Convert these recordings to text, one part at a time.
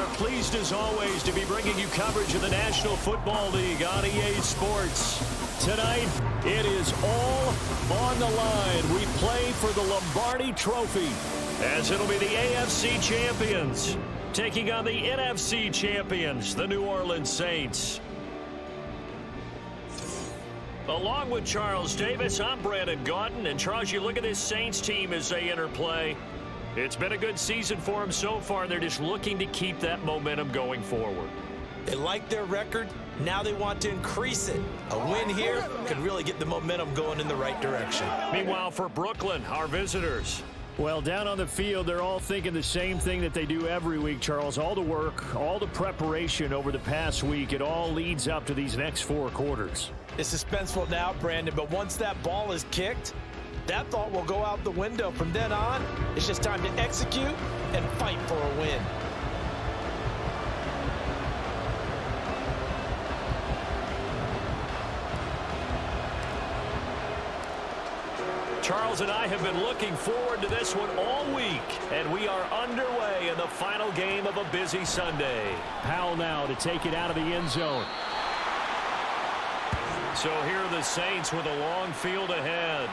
are pleased as always to be bringing you coverage of the National Football League on EA Sports. Tonight, it is all on the line. We play for the Lombardi Trophy, as it'll be the AFC champions taking on the NFC champions, the New Orleans Saints. Along with Charles Davis, I'm Brandon Gaudin. And Charles, you look at this Saints team as they interplay. It's been a good season for them so far. They're just looking to keep that momentum going forward. They like their record. Now they want to increase it. A win here could really get the momentum going in the right direction. Meanwhile, for Brooklyn, our visitors. Well, down on the field, they're all thinking the same thing that they do every week, Charles. All the work, all the preparation over the past week, it all leads up to these next 4 quarters. It's suspenseful now, Brandon, but once that ball is kicked, that thought will go out the window. From then on, it's just time to execute and fight for a win. Charles and I have been looking forward to this one all week, and we are underway in the final game of a busy Sunday. Powell now to take it out of the end zone. So here are the Saints with a long field ahead.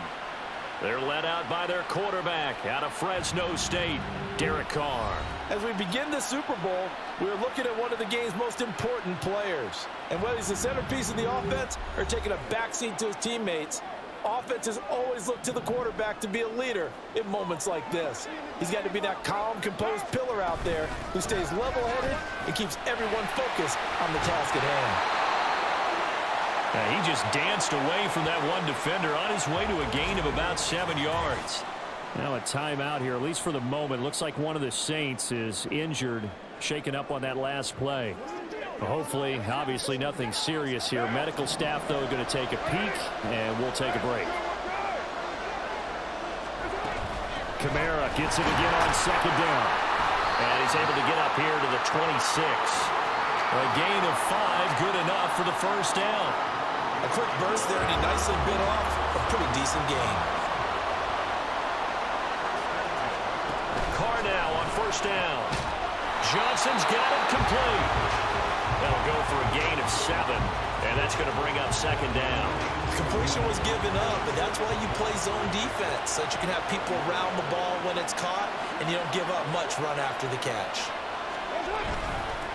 They're led out by their quarterback out of Fresno State, Derek Carr. As we begin the Super Bowl, we're looking at one of the game's most important players. And whether he's the centerpiece of the offense or taking a backseat to his teammates, offenses always look to the quarterback to be a leader in moments like this. He's got to be that calm, composed pillar out there who stays level-headed and keeps everyone focused on the task at hand. He just danced away from that one defender on his way to a gain of about 7 yards. Now a timeout here, at least for the moment. Looks like one of the Saints is injured, shaken up on that last play. Hopefully, obviously nothing serious here. Medical staff, though, going to take a peek, and we'll take a break. Kamara gets it again on second down. And he's able to get up here to the 26. A gain of 5, good enough for the first down. A quick burst there, and he nicely bit off a pretty decent gain. Carr now on first down. Johnson's got it complete. That'll go for a gain of 7, and that's going to bring up second down. Completion was given up, but that's why you play zone defense, so that you can have people around the ball when it's caught, and you don't give up much run after the catch.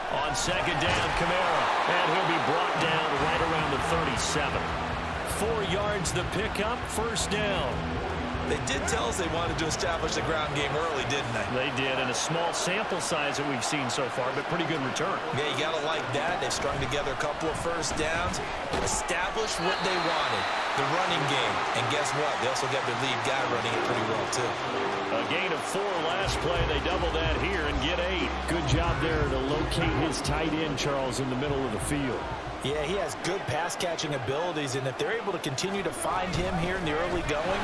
On second down, Kamara, and he'll be brought down right around the 37. 4 yards the pickup, first down. They did tell us they wanted to establish the ground game early, didn't they? They did, and a small sample size that we've seen so far, but pretty good return. Yeah, you got to like that. They've strung together a couple of first downs, established what they wanted, the running game. And guess what? They also got their lead guy running it pretty well, too. A gain of 4 last play. They double that here and get 8. Good job there to locate his tight end, Charles, in the middle of the field. Yeah, he has good pass-catching abilities, and if they're able to continue to find him here in the early going,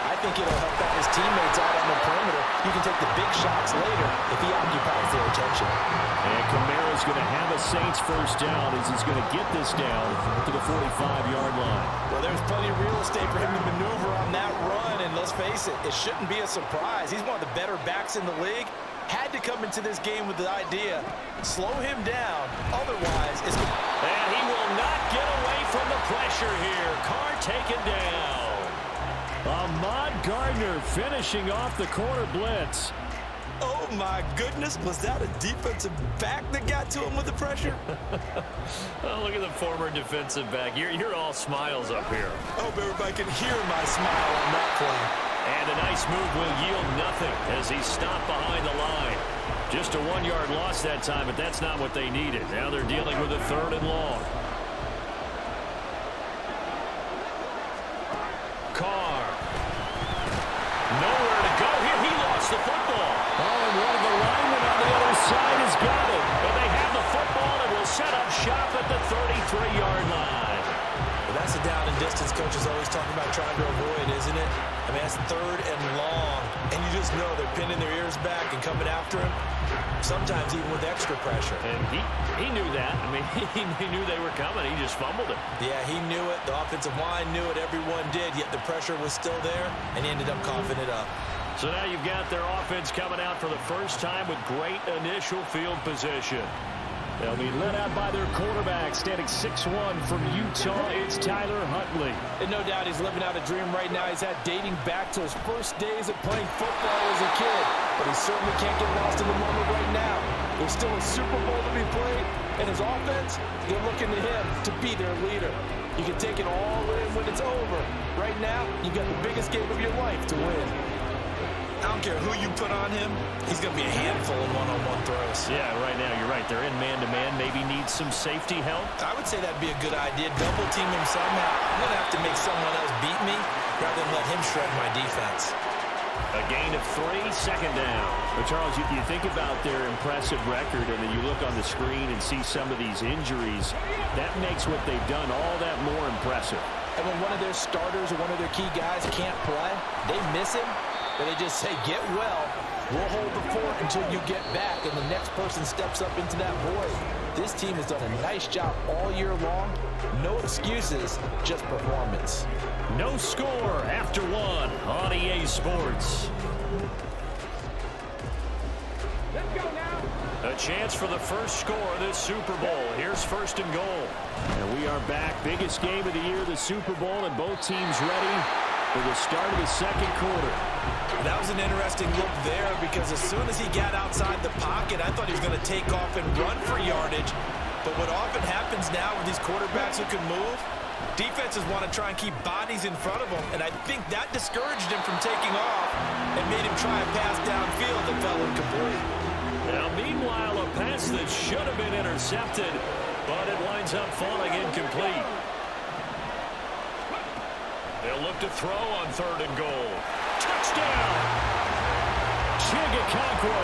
I think it'll help out his teammates out on the perimeter. You can take the big shots later if he occupies their attention. And Kamara's going to have a Saints first down as he's going to get this down to the 45-yard line. Well, there's plenty of real estate for him to maneuver on that run, and let's face it, it shouldn't be a surprise. He's one of the better backs in the league. Had to come into this game with the idea, slow him down, otherwise it's... And he will not get away from the pressure here. Carr taken down. Ahmad Gardner finishing off the corner blitz. Oh, my goodness. Was that a defensive back that got to him with the pressure? Oh, look at the former defensive back. You're all smiles up here. I hope everybody can hear my smile on that play. And a nice move will yield nothing as he stopped behind the line. Just a 1-yard loss that time, but that's not what they needed. Now they're dealing with a 3rd and long. Carr. Nowhere to go here. He lost the football. Oh, and one of the linemen on the other side has got it. But they have the football and will set up shop at the 33-yard line. Well, that's a down and distance coach is always talking about trying to avoid, isn't it? I mean, that's 3rd and long. And you just know they're pinning their ears back and coming after him, sometimes even with extra pressure. And he knew that. I mean, he knew they were coming. He just fumbled it. Yeah, he knew it. The offensive line knew it. Everyone did, yet the pressure was still there, and he ended up coughing it up. So now you've got their offense coming out for the first time with great initial field position. They'll be led out by their quarterback, standing 6'1" from Utah. It's Tyler Huntley. And no doubt he's living out a dream right now. He's had dating back to his first days of playing football as a kid. But he certainly can't get lost in the moment right now. There's still a Super Bowl to be played. And his offense, they're looking to him to be their leader. You can take it all in when it's over. Right now, you've got the biggest game of your life to win. I don't care who you put on him, he's going to be a handful of one-on-one throws. Yeah, right now you're right. They're in man-to-man. Maybe need some safety help. I would say that'd be a good idea. Double team him somehow. I'm going to have to make someone else beat me rather than let him shred my defense. A gain of 3, second down. But Charles, you think about their impressive record, and then you look on the screen and see some of these injuries. That makes what they've done all that more impressive. And when one of their starters or one of their key guys can't play, they miss him. But they just say, get well, we'll hold the fort until you get back, and the next person steps up into that void. This team has done a nice job all year long. No excuses, just performance. No score after 1 on EA Sports. Let's go now. A chance for the first score of this Super Bowl. Here's 1st and goal. And we are back. Biggest game of the year, the Super Bowl, and both teams ready for the start of the second quarter. That was an interesting look there because as soon as he got outside the pocket, I thought he was going to take off and run for yardage. But what often happens now with these quarterbacks who can move, defenses want to try and keep bodies in front of them, and I think that discouraged him from taking off and made him try a pass downfield that fell incomplete. Now, meanwhile, a pass that should have been intercepted, but it winds up falling incomplete. They'll look to throw on 3rd and goal. Touchdown! Chigakakwo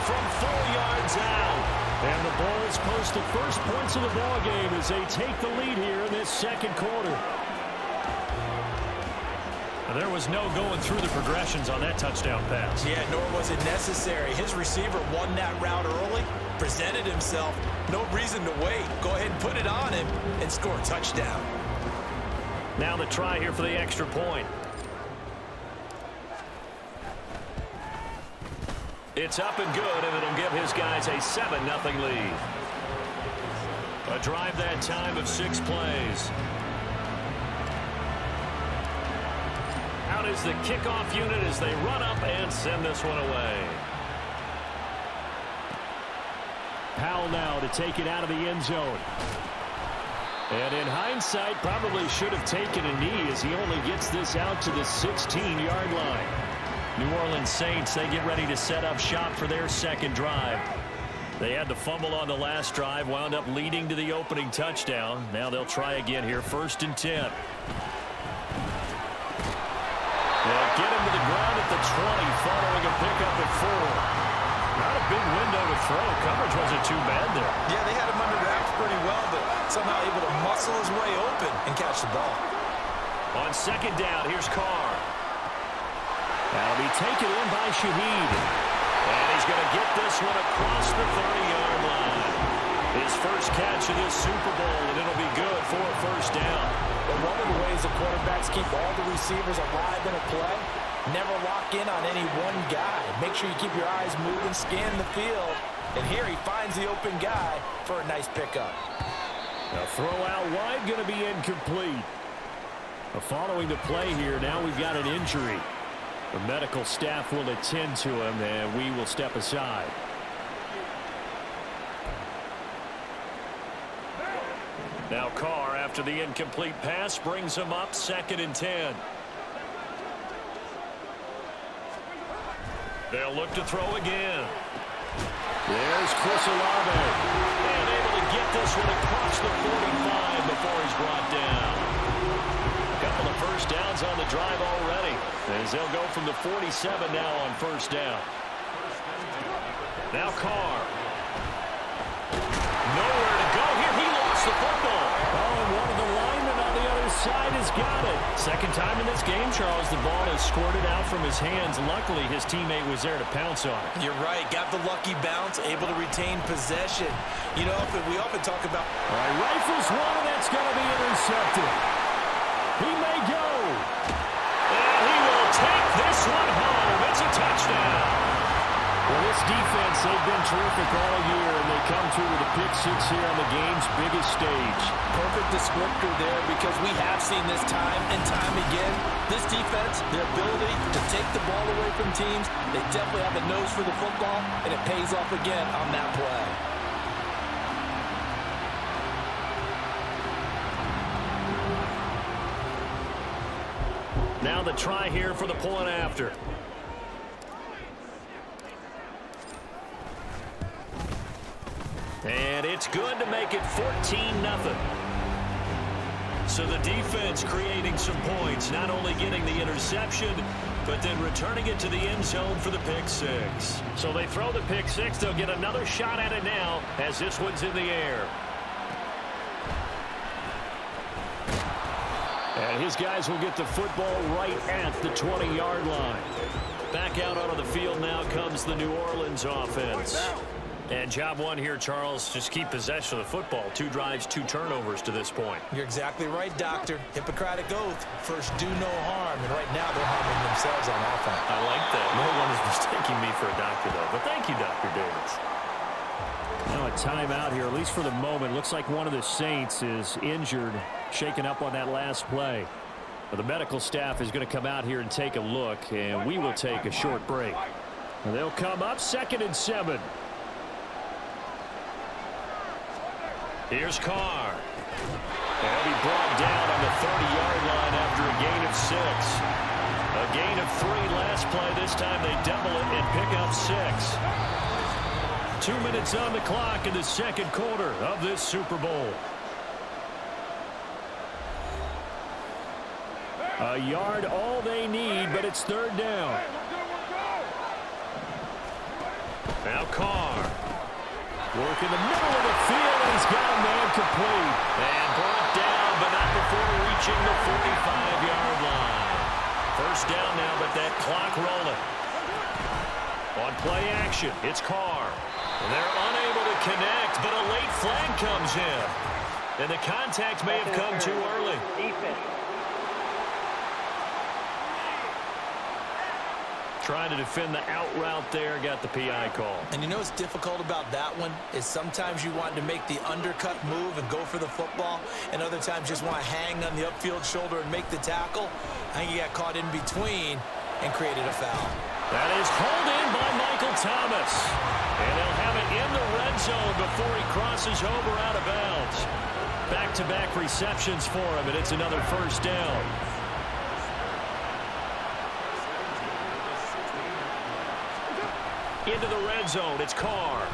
from 4 yards out. And the Bulls post the first points of the ball game as they take the lead here in this second quarter. There was no going through the progressions on that touchdown pass. Yeah, nor was it necessary. His receiver won that route early, presented himself. No reason to wait. Go ahead and put it on him and score a touchdown. Now the try here for the extra point. It's up and good, and it'll give his guys a 7-0 lead. A drive that time of 6 plays. Out is the kickoff unit as they run up and send this one away. Powell now to take it out of the end zone. And in hindsight, probably should have taken a knee as he only gets this out to the 16-yard line. New Orleans Saints, they get ready to set up shop for their second drive. They had the fumble on the last drive, wound up leading to the opening touchdown. Now they'll try again here, 1st and 10. They'll get him to the ground at the 20, following a pickup at 4. Not a big window to throw. Coverage wasn't too bad there. Yeah, they had him under wraps pretty well, but somehow able to muscle his way open and catch the ball. On 2nd down, here's Carr. That'll be taken in by Shaheed. And he's going to get this one across the 30-yard line. His first catch of this Super Bowl, and it'll be good for a 1st down. But one of the ways the quarterbacks keep all the receivers alive in a play, never lock in on any one guy. Make sure you keep your eyes moving, scan the field. And here he finds the open guy for a nice pickup. A throw out wide going to be incomplete. Following the play here, now we've got an injury. The medical staff will attend to him, and we will step aside. Now Carr, after the incomplete pass, brings him up 2nd and 10. They'll look to throw again. There's Chris Olave. And able to get this one across the 45 before he's brought down. A couple of 1st downs on the drive already, as they'll go from the 47 now on 1st down. Now Carr. Nowhere to go here. He lost the football. Oh, and one of the linemen on the other side has got it. Second time in this game, Charles, the ball has squirted out from his hands. Luckily, his teammate was there to pounce on it. You're right. Got the lucky bounce, able to retain possession. You know, we often talk about... All right, rifles one, and that's going to be intercepted. He may go. And he will take this one home. down. Well, this defense, they've been terrific all year, and they come through with a pick six here on the game's biggest stage. Perfect descriptor there, because we have seen this time and time again. This defense, their ability to take the ball away from teams, they definitely have a nose for the football, and it pays off again on that play. Now the try here for the point after. And it's good to make it 14-0. So the defense creating some points, not only getting the interception, but then returning it to the end zone for the pick six. So they throw the pick six. They'll get another shot at it now as this one's in the air. And his guys will get the football right at the 20-yard line. Back out onto the field now comes the New Orleans offense. And job one here, Charles, just keep possession of the football. 2 drives, 2 turnovers to this point. You're exactly right, Doctor. Hippocratic oath. First, do no harm. And right now, they're harming themselves on offense. I like that. No one is mistaking me for a doctor, though. But thank you, Dr. Davis. Now a timeout here, at least for the moment. Looks like one of the Saints is injured, shaken up on that last play. Well, the medical staff is going to come out here and take a look, and we will take a short break. And they'll come up 2nd and 7. Here's Carr. And he'll be brought down on the 30-yard line after a gain of 6. A gain of 3 last play. This time they double it and pick up 6. 2 minutes on the clock in the second quarter of this Super Bowl. A yard all they need, but it's 3rd down. Now Carr. Work in the middle of the field, and he's got a man complete. And brought down, but not before reaching the 45-yard line. First down now, but that clock rolling. On play action, it's Carr. And they're unable to connect, but a late flag comes in. And the contact may have come too early. Trying to defend the out route there, got the PI call. And you know what's difficult about that one is sometimes you want to make the undercut move and go for the football, and other times just want to hang on the upfield shoulder and make the tackle. I think he got caught in between and created a foul. That is pulled in by Michael Thomas. And they'll have it in the red zone before he crosses over out of bounds. Back-to-back receptions for him, and it's another first down. Into the red zone, it's Carr.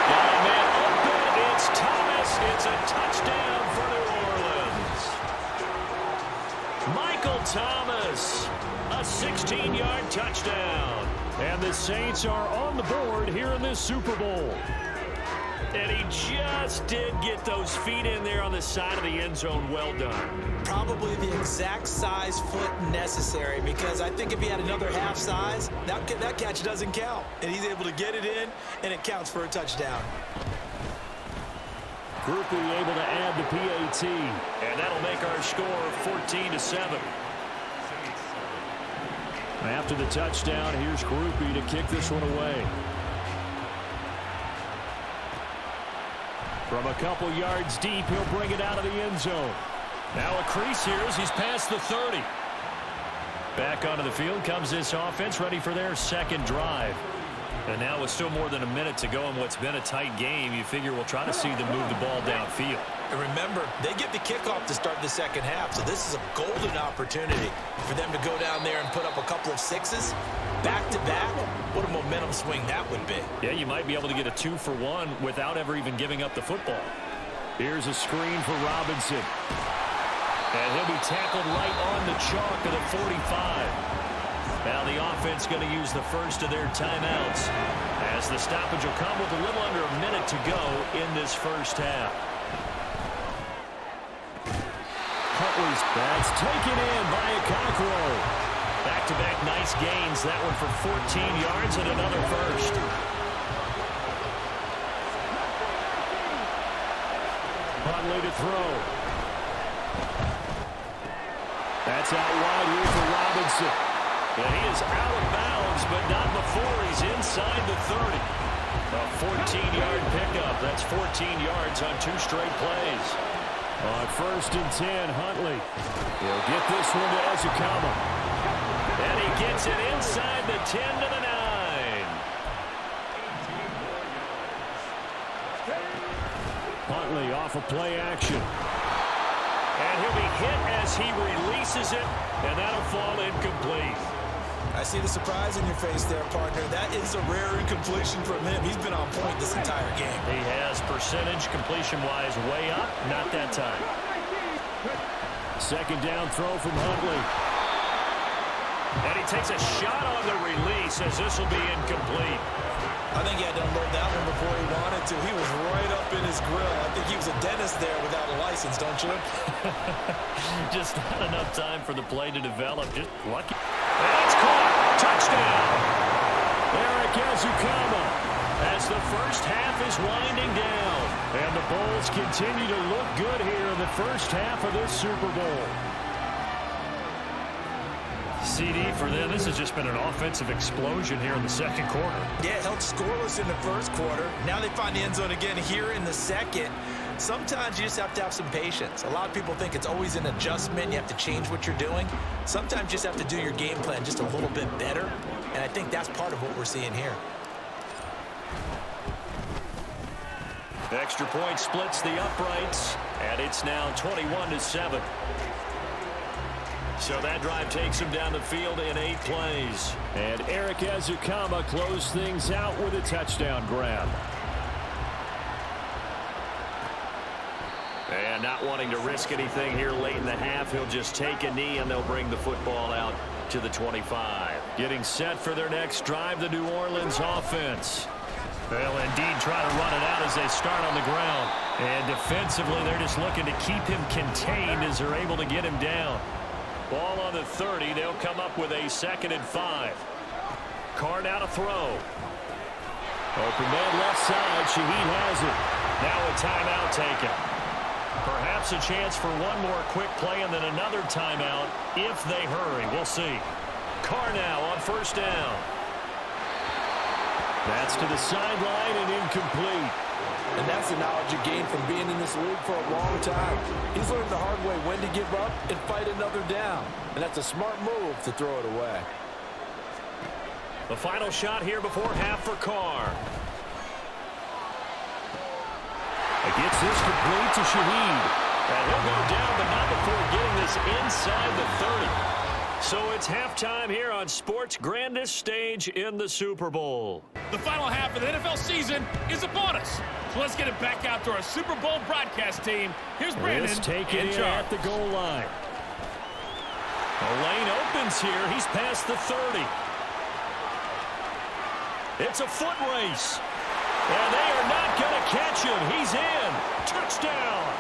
Got a man open, it's Thomas. It's a touchdown for New Orleans. Michael Thomas, a 16-yard touchdown. And the Saints are on the board here in this Super Bowl. And he just did get those feet in there on the side of the end zone. Well done. Probably the exact size foot necessary, because I think if he had another half size, that catch doesn't count. And he's able to get it in, and it counts for a touchdown. Groupie able to add the PAT. And that'll make our score 14-7. After the touchdown, here's Groupie to kick this one away. From a couple yards deep, he'll bring it out of the end zone. Now a crease here as he's past the 30. Back onto the field comes this offense, ready for their second drive. And now with still more than a minute to go in what's been a tight game, you figure we'll try to see them move the ball downfield. And remember, they get the kickoff to start the second half, so this is a golden opportunity for them to go down there and put up a couple of sixes back-to-back. What a momentum swing that would be. Yeah, you might be able to get a 2-for-1 without ever even giving up the football. Here's a screen for Robinson. And he'll be tackled right on the chalk of the 45. Now the offense going to use the first of their timeouts, as the stoppage will come with a little under a minute to go in this first half. Huntley's that's taken in by Okakwo. Back-to-back nice gains. That one for 14 yards and another first. Huntley to throw. That's It's out wide here for Robinson. And he is out of bounds, but not before he's inside the 30. A 14-yard pickup. That's 14 yards on 2 straight plays. On 1st and 10, Huntley. He'll get this one to Ezekama. And he gets it inside the 10 to the 9. Huntley off of play action. And he'll be hit as he releases it, and that'll fall incomplete. I see the surprise in your face there, partner. That is a rare incompletion from him. He's been on point this entire game. He has percentage completion-wise way up, not that time. 2nd down throw from Huntley. And he takes a shot on the release as this will be incomplete. I think he had to unload that one before he wanted to. He was right up in his grill. I think he was a dentist there without a license, don't you? Just not enough time for the play to develop. Just lucky. And it's caught. Touchdown. Eric Ezekama as the first half is winding down. And the Bulls continue to look good here in the first half of this Super Bowl. CD for them, this has just been an offensive explosion here in the 2nd quarter. Yeah, held scoreless in the 1st quarter. Now they find the end zone again here in the 2nd. Sometimes you just have to have some patience. A lot of people think it's always an adjustment. You have to change what you're doing. Sometimes you just have to do your game plan just a little bit better. And I think that's part of what we're seeing here. Extra point splits the uprights, and it's now 21-7. So that drive takes him down the field in 8 plays. And Eric Ezekama closed things out with a touchdown grab. And not wanting to risk anything here late in the half, he'll just take a knee and they'll bring the football out to the 25. Getting set for their next drive, the New Orleans offense. They'll indeed try to run it out as they start on the ground. And defensively, they're just looking to keep him contained as they're able to get him down. Ball on the 30. They'll come up with a 2nd and 5. Carr now to throw. Open man left side. Shaheed has it. Now a timeout taken. Perhaps a chance for one more quick play and then another timeout if they hurry. We'll see. Carr now on 1st down. That's to the sideline and incomplete. And that's the knowledge you gain from being in this league for a long time. He's learned the hard way when to give up and fight another down. And that's a smart move to throw it away. The final shot here before half for Carr. He gets this complete to Shaheed. And he'll go down, but not before getting this inside the 30. So it's halftime here on sports' grandest stage in the Super Bowl. The final half of the NFL season is upon us. So let's get it back out to our Super Bowl broadcast team. Here's Brandon taking it at the goal line. The lane opens here. He's past the 30. It's a foot race. And they are not going to catch him. He's in. Touchdown.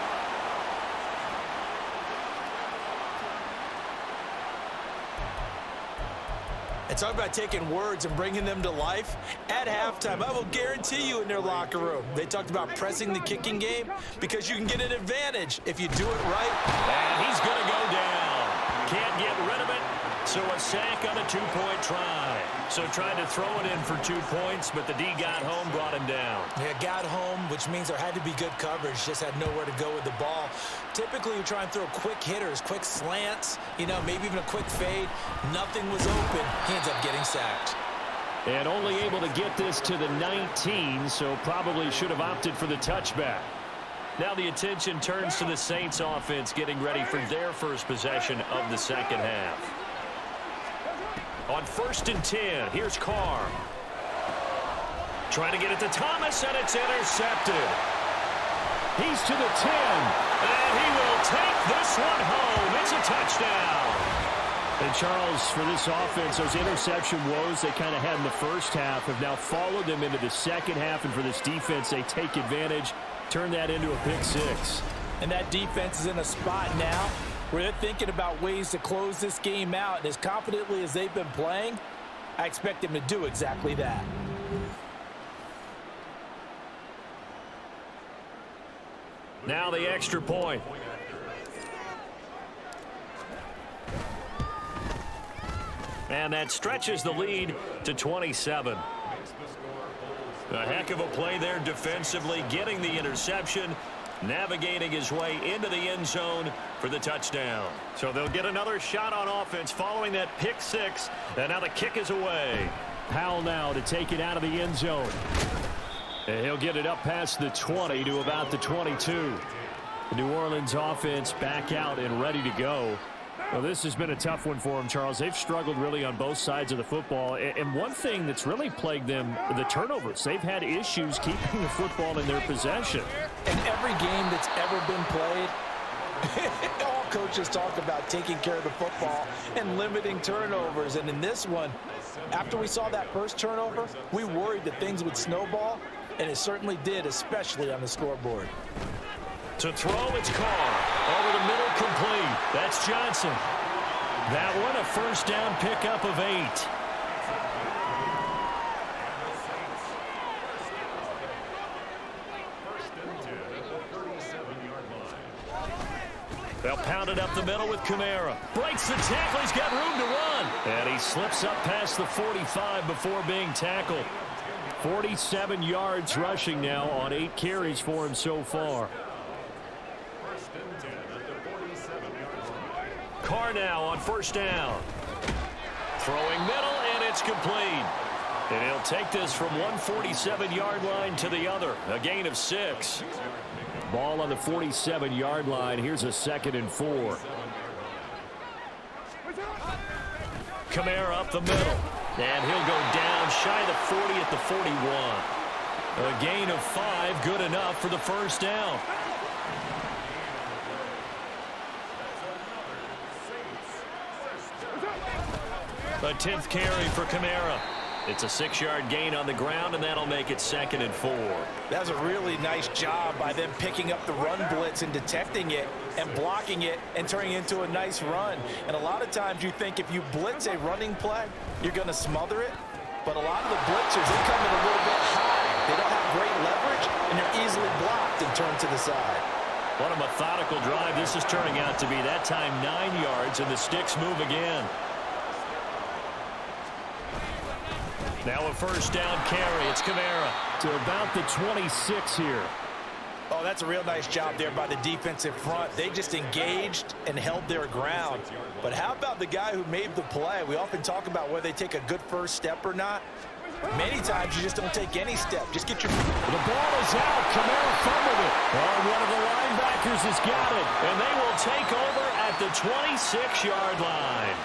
And talk about taking words and bringing them to life. At halftime, I will guarantee you in their locker room, they talked about pressing the kicking game because you can get an advantage if you do it right. And he's going to go down. Can't get rid of it. So a sack on a 2-point try. So tried to throw it in for 2 points, but the D got home, brought him down. Yeah, got home, which means there had to be good coverage. Just had nowhere to go with the ball. Typically, you try and throw quick hitters, quick slants, maybe even a quick fade. Nothing was open. He ends up getting sacked. And only able to get this to the 19, so probably should have opted for the touchback. Now the attention turns to the Saints offense getting ready for their first possession of the 2nd half. On 1st and 10, here's Carr. Trying to get it to Thomas, and it's intercepted. He's to the 10, and he will take this one home. It's a touchdown. And Charles, for this offense, those interception woes they kind of had in the first half have now followed them into the 2nd half, and for this defense, they take advantage, turn that into a pick 6. And that defense is in a spot now where they're thinking about ways to close this game out. And as confidently as they've been playing, I expect them to do exactly that. Now the extra point. And that stretches the lead to 27. A heck of a play there defensively, getting the interception, navigating his way into the end zone for the touchdown. So they'll get another shot on offense following that pick six, and now the kick is away. Powell now to take it out of the end zone. And he'll get it up past the 20 to about the 22. The New Orleans offense back out and ready to go. Well, this has been a tough one for them, Charles. They've struggled really on both sides of the football. And one thing that's really plagued them, the turnovers. They've had issues keeping the football in their possession. In every game that's ever been played, all coaches talk about taking care of the football and limiting turnovers. And in this one, after we saw that first turnover, we worried that things would snowball, and it certainly did, especially on the scoreboard. To throw, it's Carr. Over the middle, complete. That's Johnson. That one, a first down pickup of 8. They'll pound it up the middle with Kamara. Breaks the tackle. He's got room to run. And he slips up past the 45 before being tackled. 47 yards rushing now on 8 carries for him so far. Carr now on first down. Throwing middle, and it's complete. And he'll take this from one 47-yard line to the other. A gain of 6. Ball on the 47-yard line. Here's a 2nd and 4. Kamara up the middle. And he'll go down shy of the 40 at the 41. A gain of 5, good enough for the first down. A 10th carry for Kamara. It's a 6-yard gain on the ground, and that'll make it 2nd and 4. That was a really nice job by them picking up the run blitz and detecting it and blocking it and turning it into a nice run. And a lot of times you think if you blitz a running play, you're going to smother it. But a lot of the blitzers, they come in a little bit high. They don't have great leverage, and they're easily blocked and turned to the side. What a methodical drive this is turning out to be. That time 9 yards, and the sticks move again. Now a first down carry. It's Kamara to about the 26 here. Oh, that's a real nice job there by the defensive front. They just engaged and held their ground. But how about the guy who made the play? We often talk about whether they take a good first step or not. Many times you just don't take any step. Just get your... The ball is out. Kamara fumbled it. Oh, one of the linebackers has got it. And they will take over at the 26-yard line.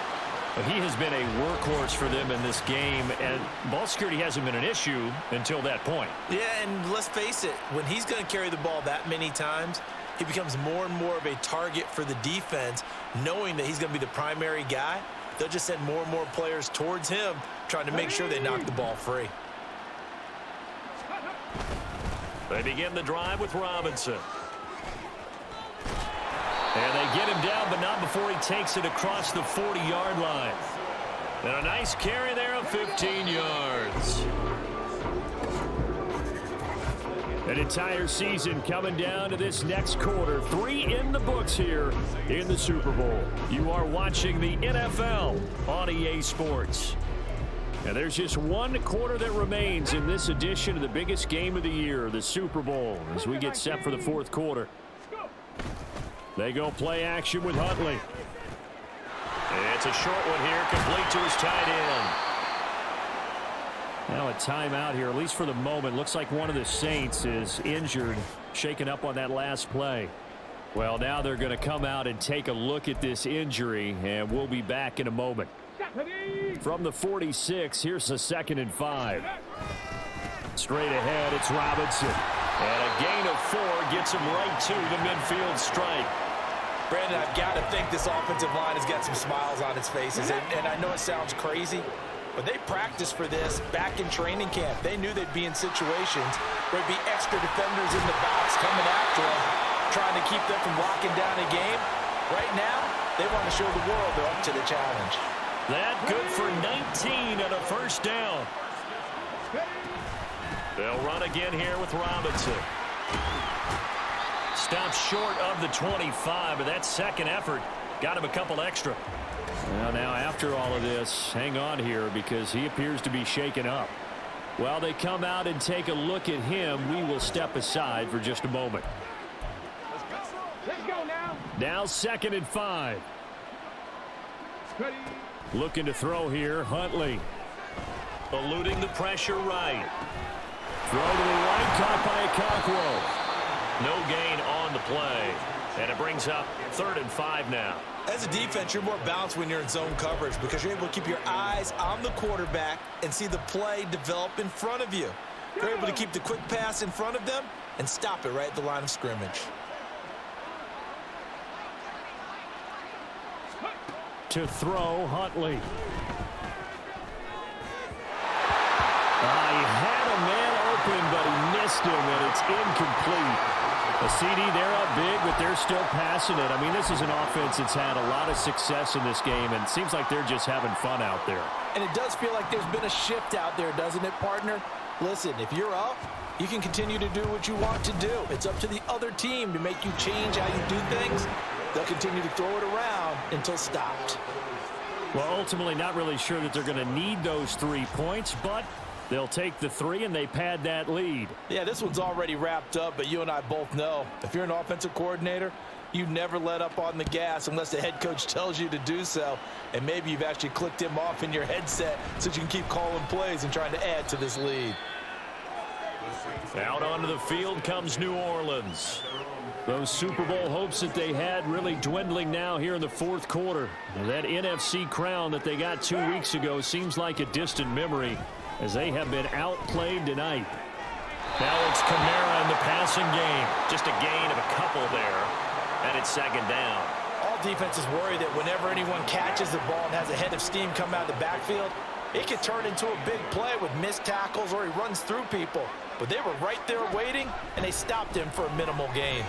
But he has been a workhorse for them in this game, and ball security hasn't been an issue until that point. Yeah, and let's face it, when he's going to carry the ball that many times, he becomes more and more of a target for the defense, knowing that he's going to be the primary guy. They'll just send more and more players towards him, trying to make sure they knock the ball free. They begin the drive with Robinson. And they get him down, but not before he takes it across the 40-yard line. And a nice carry there of 15 yards. An entire season coming down to this next quarter. 3 in the books here in the Super Bowl. You are watching the NFL on EA Sports. And there's just one quarter that remains in this edition of the biggest game of the year, the Super Bowl, as we get set for the 4th quarter. They go play action with Huntley. It's a short one here, complete to his tight end. Now a timeout here, at least for the moment. Looks like one of the Saints is injured, shaken up on that last play. Well, now they're going to come out and take a look at this injury, and we'll be back in a moment. From the 46, here's the 2nd and 5. Straight ahead, it's Robinson. And a gain of 4 gets him right to the midfield stripe. Brandon, I've got to think this offensive line has got some smiles on its faces. And I know it sounds crazy, but they practiced for this back in training camp. They knew they'd be in situations where there'd be extra defenders in the box coming after them, trying to keep them from locking down a game. Right now, they want to show the world they're up to the challenge. That good for 19 and a first down. They'll run again here with Robinson. Stops short of the 25, but that second effort Got him a couple extra. Well, now after all of this, hang on here because he appears to be shaken up. While they come out and take a look at him, we will step aside for just a moment. Let's go now. Now 2nd and 5. Ready. Looking to throw here, Huntley. Eluding the pressure right. Throw to the right, caught by a Cockrell. No gain on the play. And it brings up 3rd and 5 now. As a defense, you're more balanced when you're in zone coverage because you're able to keep your eyes on the quarterback and see the play develop in front of you. You're able to keep the quick pass in front of them and stop it right at the line of scrimmage. To throw, Huntley. He had a man open, but he missed him, and it's incomplete. A CD, they're up big, but they're still passing it. I mean, this is an offense that's had a lot of success in this game, and it seems like they're just having fun out there. And it does feel like there's been a shift out there, doesn't it, partner? Listen, if you're up, you can continue to do what you want to do. It's up to the other team to make you change how you do things. They'll continue to throw it around until stopped. Well, ultimately, not really sure that they're going to need those 3 points, but they'll take the 3 and they pad that lead. Yeah, this one's already wrapped up, but you and I both know if you're an offensive coordinator, you never let up on the gas unless the head coach tells you to do so. And maybe you've actually clicked him off in your headset so you can keep calling plays and trying to add to this lead. Out onto the field comes New Orleans. Those Super Bowl hopes that they had really dwindling now here in the 4th quarter. That NFC crown that they got 2 weeks ago seems like a distant memory as they have been outplayed tonight. Now it's Kamara in the passing game. Just a gain of a couple there, and it's 2nd down. All defenses worry that whenever anyone catches the ball and has a head of steam come out of the backfield, it can turn into a big play with missed tackles or he runs through people. But they were right there waiting, and they stopped him for a minimal gain.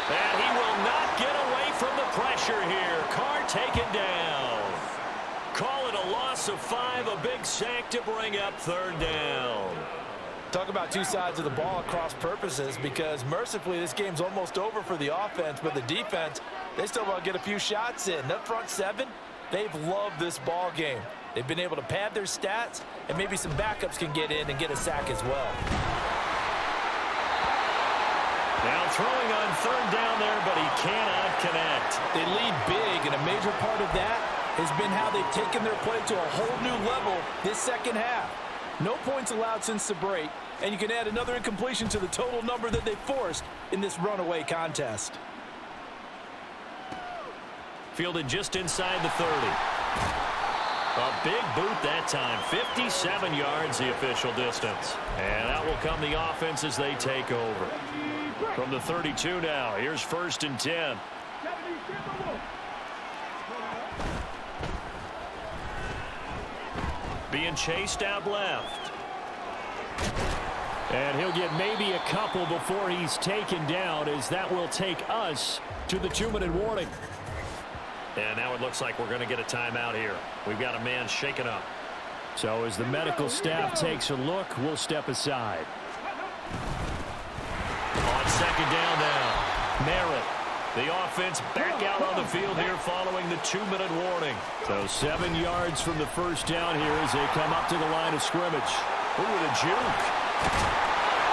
And he will not get away from the pressure here. Carr taken down. Call it a loss of 5, a big sack to bring up 3rd down. Talk about two sides of the ball at cross purposes because mercifully this game's almost over for the offense, but the defense, they still want to get a few shots in. That front 7, they've loved this ball game. They've been able to pad their stats, and maybe some backups can get in and get a sack as well. Now throwing on 3rd down there, but he cannot connect. They lead big, and a major part of that has been how they've taken their play to a whole new level this 2nd half. No points allowed since the break, and you can add another incompletion to the total number that they forced in this runaway contest. Fielded just inside the 30. A big boot that time. 57 yards the official distance. And out will come the offense as they take over. From the 32 now, here's 1st and 10. Being chased out left. And he'll get maybe a couple before he's taken down, as that will take us to the 2-minute warning. And now it looks like we're going to get a timeout here. We've got a man shaken up. So as the medical staff takes a look, we'll step aside. On 2nd down now, Merritt. The offense back out on the field here following the 2-minute warning. So 7 yards from the 1st down here as they come up to the line of scrimmage. Ooh, with a juke.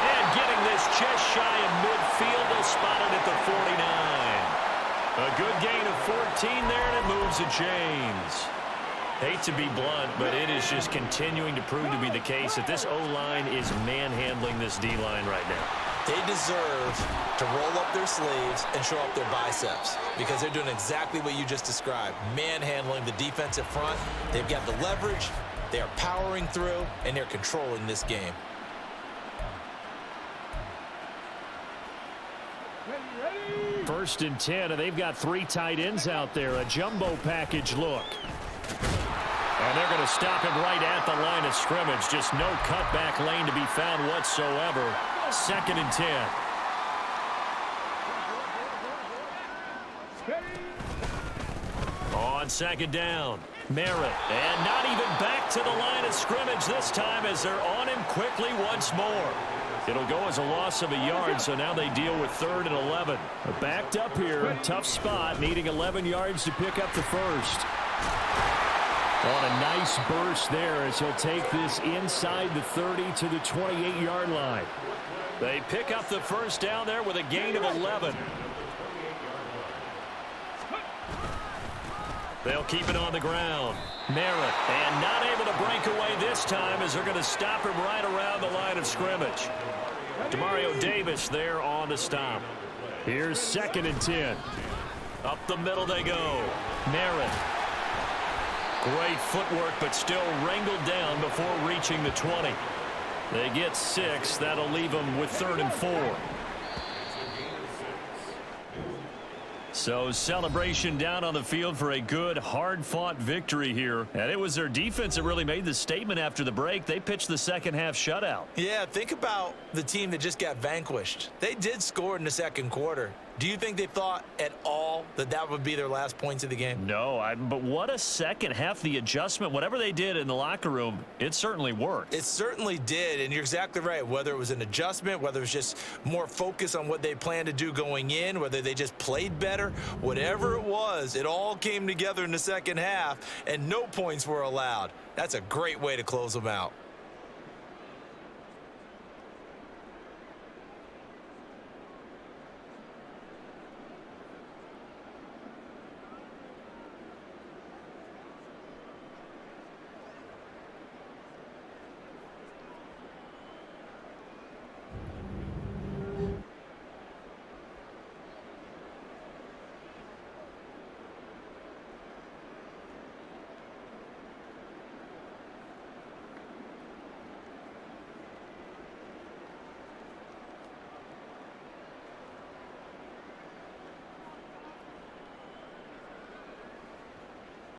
And getting this just shy of midfield, they'll spot it at the 49. A good gain of 14 there, and it moves the chains. Hate to be blunt, but it is just continuing to prove to be the case that this O-line is manhandling this D-line right now. They deserve to roll up their sleeves and show up their biceps because they're doing exactly what you just described, manhandling the defensive front. They've got the leverage, they are powering through, and they're controlling this game. Ready. 1st and 10, and they've got 3 tight ends out there. A jumbo package look. And they're going to stop him right at the line of scrimmage. Just no cutback lane to be found whatsoever. 2nd and 10. On 2nd down, Merritt. And not even back to the line of scrimmage this time as they're on him quickly once more. It'll go as a loss of a yard, so now they deal with 3rd and 11. Backed up here, tough spot, needing 11 yards to pick up the first. On a nice burst there as he'll take this inside the 30 to the 28-yard line. They pick up the first down there with a gain of 11. They'll keep it on the ground. Merritt, and not able to break away this time as they're going to stop him right around the line of scrimmage. Demario Davis there on the stop. Here's 2nd and 10. Up the middle they go. Merritt. Great footwork, but still wrangled down before reaching the 20. They get 6. That'll leave them with 3rd and 4. So celebration down on the field for a good, hard-fought victory here. And it was their defense that really made the statement after the break. They pitched the second-half shutout. Yeah, think about the team that just got vanquished. They did score in the second quarter. Do you think they thought at all that that would be their last points of the game? No, but what a second half. The adjustment, whatever they did in the locker room, it certainly worked. It certainly did, and you're exactly right. Whether it was an adjustment, whether it was just more focus on what they planned to do going in, whether they just played better, whatever it was, it all came together in the second half, and no points were allowed. That's a great way to close them out.